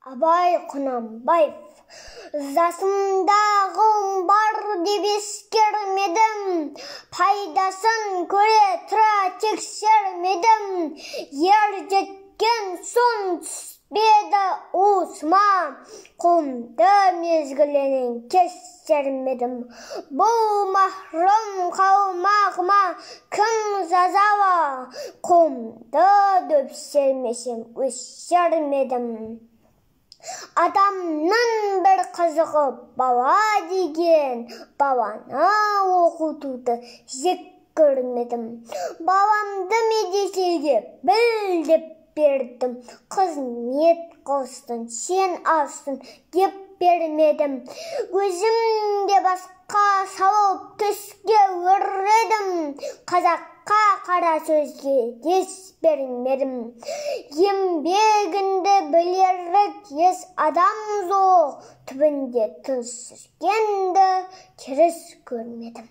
Абай Құнанбаев. Засымдағым бар деп ескермедім, пайдасын көре тұра тексермедім. Ер жеткен соң түспеді уысыма, құмды мезгілінен кестермедім. Бұл махрұм қалмағыма кім жазала, құмды дөпсермесем өсермедім. Адамның бір қызығы бала деген, баланы оқытуды жек көрмедім. Баламды медресеге біл деп бердім, қызмет қылсын, сен алсын деп бермедім. Өзімде басқа салып түске өредім, қазаққа қара сөзге дес бермедім. Еңбегінді білерлік ес адам жоқ, түбінде түс жүргенді теріс көрмедім.